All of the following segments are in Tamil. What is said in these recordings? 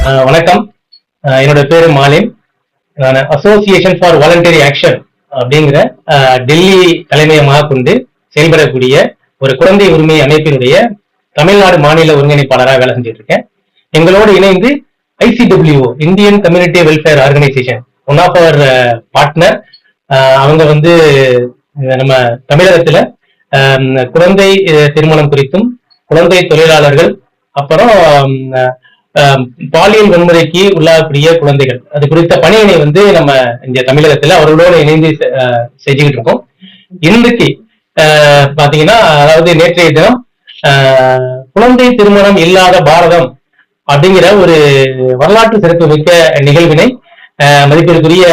வணக்கம். என்னோட பேரு மாலின். நான் அசோசியேஷன் ஃபார் வாலண்டரி ஆக்ஷன் அப்படிங்கிற டெல்லி தலைமையமாக கொண்டு செயல்படக்கூடிய ஒரு குழந்தை உரிமை அமைப்பினுடைய தமிழ்நாடு மாநில ஒருங்கிணைப்பாளராக வேலை செஞ்சுட்டு இருக்கேன். எங்களோடு இணைந்து ICWO Indian community welfare organisation one of our partner. அவங்க நம்ம தமிழகத்துல குழந்தை திருமணம் குறித்தும் குழந்தை தொழிலாளர்கள் அப்புறம் பாலியல் வன்முறைக்கு உள்ளாகக்கூடிய குழந்தைகள் அது குறித்த பணியினை நம்ம இங்க தமிழகத்துல அவர்களோடு இணைந்து செஞ்சுக்கிட்டு இருக்கோம். இன்றைக்கு பாத்தீங்கன்னா, அதாவது நேற்றைய தினம் குழந்தை திருமணம் இல்லாத பாரதம் அப்படிங்கிற ஒரு வரலாற்று சிறப்பு மிக்க நிகழ்வினை மதிப்பிற்குரிய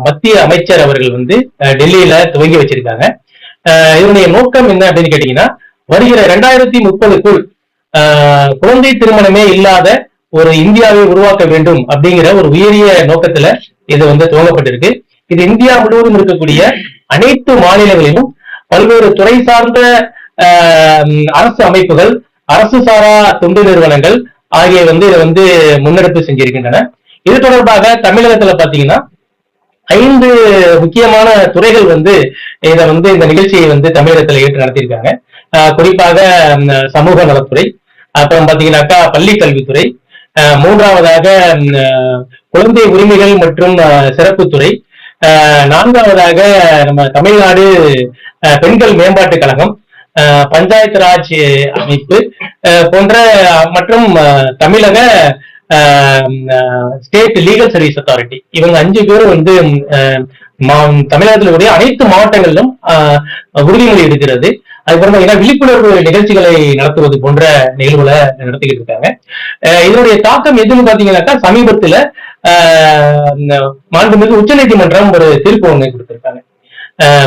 மத்திய அமைச்சர் அவர்கள் டெல்லியில துவங்கி வச்சிருக்காங்க. இதனுடைய நோக்கம் என்ன அப்படின்னு கேட்டீங்கன்னா, வருகிற 2030க்குள் குழந்தை திருமணமே இல்லாத ஒரு இந்தியாவை உருவாக்க வேண்டும் அப்படிங்கிற ஒரு உயரிய நோக்கத்துல இது துவங்கப்பட்டிருக்கு. இது இந்தியா முழுவதும் இருக்கக்கூடிய அனைத்து மாநிலங்களிலும் பல்வேறு துறை சார்ந்த அரசு அமைப்புகள், அரசு சாரா தொண்டு நிறுவனங்கள் ஆகிய இதை முன்னெடுப்பு செஞ்சிருக்கின்றன. இது தொடர்பாக தமிழகத்துல பாத்தீங்கன்னா 5 முக்கியமான துறைகள் இதை இந்த நிகழ்ச்சியை தமிழகத்துல ஏற்று நடத்தியிருக்காங்க. குறிப்பாக சமூக நலத்துறை, அப்புறம் பாத்தீங்கன்னாக்கா பள்ளி கல்வித்துறை, மூன்றாவதாக குழந்தை உரிமைகள் மற்றும் சிறப்புத்துறை, நான்காவதாக நம்ம தமிழ்நாடு பெண்கள் மேம்பாட்டு கழகம், பஞ்சாயத்து ராஜ் அமைப்பு போன்ற மற்றும் தமிழக ஸ்டேட் லீகல் சர்வீஸ் அத்தாரிட்டி, இவங்க 5 பேரும் தமிழகத்தில் அனைத்து மாவட்டங்களிலும் உறுதிமொழி இருக்கிறது. அதுக்கப்புறம் விழிப்புணர்வு நிகழ்ச்சிகளை நடத்துவது போன்ற நிகழ்வுகளை நடத்திக்கிட்டு இருக்காங்க. இதனுடைய தாக்கம் எதுன்னு பாத்தீங்கன்னாக்கா, சமீபத்துல மாண்புமிகு உச்ச நீதிமன்றம் ஒரு தீர்ப்பு ஒண்ணு கொடுத்திருக்காங்க.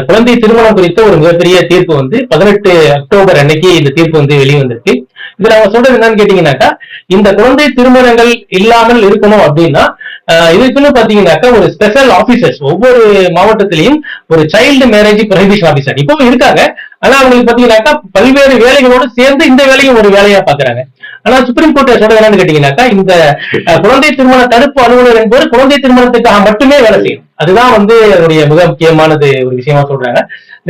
குழந்தை திருமணம் குறித்த ஒரு மிகப்பெரிய தீர்ப்பு 18 அக்டோபர் அன்னைக்கு இந்த தீர்ப்பு வெளிவந்திருக்கு. இதுல அவங்க சொல்றது என்னன்னு கேட்டீங்கன்னாக்கா, இந்த குழந்தை திருமணங்கள் இல்லாமல் இருக்கணும் அப்படின்னா இதுக்குன்னு பாத்தீங்கன்னாக்கா ஒரு ஸ்பெஷல் ஆபீசர்ஸ் ஒவ்வொரு மாவட்டத்திலையும் ஒரு சைல்டு மேரேஜ் ப்ரொஹிபிஷன் ஆபீசர் இப்பவும் இருக்காங்க. ஆனா அவங்களுக்கு பாத்தீங்கன்னாக்கா பல்வேறு வேலைகளோடு சேர்ந்து இந்த வேலையும் ஒரு வேலையா பாக்குறாங்க. ஆனா சுப்ரீம் கோர்ட் சொல்றது என்னன்னு கேட்டீங்கன்னாக்கா, இந்த குழந்தை திருமண தடுப்பு அலுவலர் என்பது குழந்தை திருமணத்துக்காக மட்டுமே வேலை செய்யும். அதுதான் அதனுடைய மிக முக்கியமானது ஒரு விஷயமா சொல்றாங்க.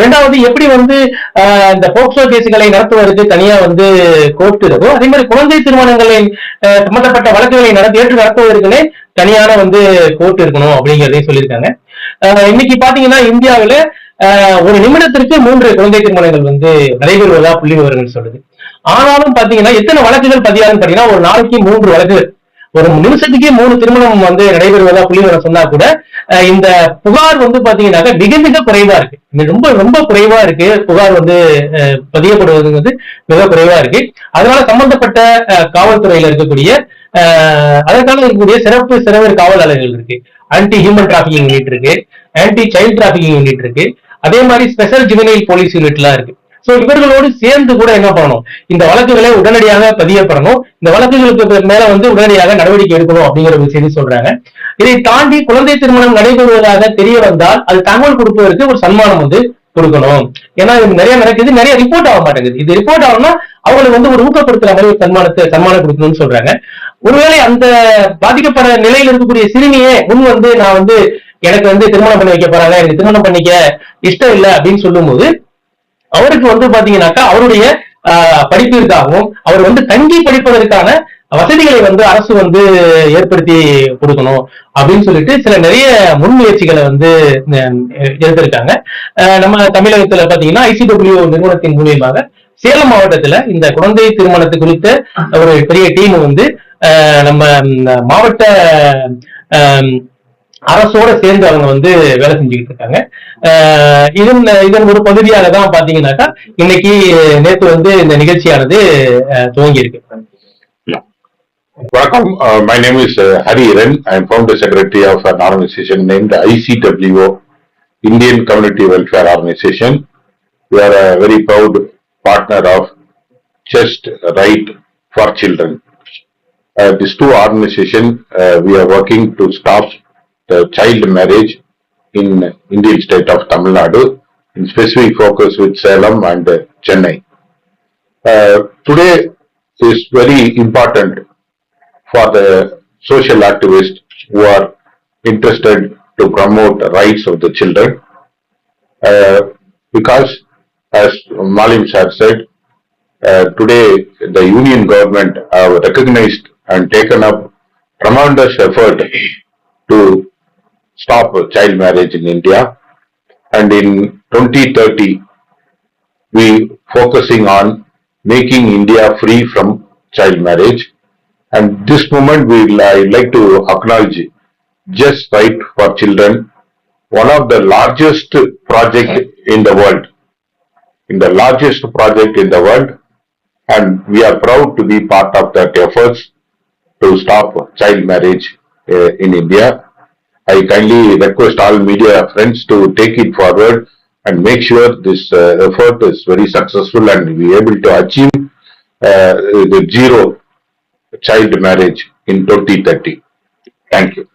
ரெண்டாவது, எப்படி இந்த போக்சோ கேசுகளை நடத்துவதற்கு தனியா கோர்ட் இருக்கோ, அதே மாதிரி குழந்தை திருமணங்களை சம்பந்தப்பட்ட வழக்குகளை ஏற்று நடத்துவதற்குனே தனியான கோர்ட் இருக்கணும் அப்படிங்கிறதையும் சொல்லியிருக்காங்க. இன்னைக்கு பாத்தீங்கன்னா இந்தியாவில ஒரு நிமிடத்திற்கு 3 குழந்தை திருமணங்கள் நடைபெறுவதா புள்ளி விவரங்கள் சொல்லுது. ஆனாலும் பாத்தீங்கன்னா எத்தனை வழக்குகள் பதியாதுன்னு பாத்தீங்கன்னா, ஒரு நாளைக்கு 3 வழக்குகள், ஒரு நிமிஷத்துக்கே 3 திருமணம் நடைபெறுவதா புள்ளி விவரம் சொன்னா கூட இந்த புகார் பாத்தீங்கன்னாக்கா மிக மிக குறைவா இருக்கு. ரொம்ப ரொம்ப குறைவா இருக்கு. புகார் பதியப்படுவது மிக குறைவா இருக்கு. அதனால சம்பந்தப்பட்ட காவல்துறையில இருக்கக்கூடிய அதற்கான இருக்கக்கூடிய சிறப்பு சிறுவர் காவலாளர்கள் இருக்கு, ஆன்டி ஹியூமன் டிராபிகிங் யூனிட் இருக்கு, ஆன்டி சைல்ட் டிராபிகிங் யூனிட் இருக்கு, அதே மாதிரி ஸ்பெஷல் ஜுவனைல் போலீஸ் யூனிட் எல்லாம் இருக்கு. சோ இவர்களோடு சேர்ந்து கூட என்ன பண்ணணும், இந்த வழக்குகளை உடனடியாக பதியப்படணும், இந்த வழக்குகளுக்கு மேல உடனடியாக நடவடிக்கை எடுக்கணும் அப்படிங்கிற ஒரு செய்தி சொல்றாங்க. இதை தாண்டி குழந்தை திருமணம் நடைபெறுவதாக தெரிய வந்தால் அது தகவல் கொடுப்பதற்கு ஒரு சன்மானம் கொடுக்கணும். ஏன்னா இது நிறைய நடக்குது, நிறைய ரிப்போர்ட் ஆக மாட்டேங்குது. இது ரிப்போர்ட் ஆகணும்னா அவங்களுக்கு ஒரு ஊக்கப்படுத்துற மாதிரி ஒரு சன்மானம் கொடுக்கணும்னு சொல்றாங்க. ஒருவேளை அந்த பாதிக்கப்பட நிலையில் இருக்கக்கூடிய சிறுமியே நான் எனக்கு திருமணம் பண்ணி வைக்க போறாங்க, எனக்கு திருமணம் பண்ணிக்க இஷ்டம் இல்லை அப்படின்னு சொல்லும் போது அவருக்கு பாத்தீங்கன்னாக்கா அவருடைய படிப்பிற்காகவும் அவர் தங்கி படிப்பதற்கான வசதிகளை அரசு ஏற்படுத்தி கொடுக்கணும் அப்படின்னு சொல்லிட்டு சில நிறைய முன்முயற்சிகளை எடுத்திருக்காங்க. நம்ம தமிழகத்துல பாத்தீங்கன்னா ICWO நிறுவனத்தின் மூலியமாக சேலம் மாவட்டத்துல இந்த குழந்தை திருமணத்து குறித்த ஒரு பெரிய டீம் நம்ம மாவட்ட அரசோட சேர்ந்து அவங்க வேலை செஞ்சுக்கிட்டு இருக்காங்க. இதன் ஒரு பகுதியாக தான் பாத்தீங்கன்னாக்கா இன்னைக்கு நேற்று இந்த நிகழ்ச்சியானது துவங்கி இருக்கு. வணக்கம். My name is Hari Iran. I am founder secretary of an organization named ICWO, Indian Community Welfare Organization. We are a very proud partner of Just Right for Children. These two organizations, we are working to stop the child marriage in Indian state of Tamil Nadu, in specific focus with Salem and Chennai. Today is very important for the social activists who are interested to promote rights of the children. Because as Malim sir said, today the union government have recognized and taken up tremendous effort to stop child marriage in India, and in 2030 we focusing on making India free from child marriage. And this moment I'd like to acknowledge Just Right for Children, one of the largest project in the world, and we are proud to be part of that efforts to stop child marriage in India. I kindly request all media friends to take it forward and make sure this effort is very successful and we are able to achieve the zero child marriage in 2030. Thank you.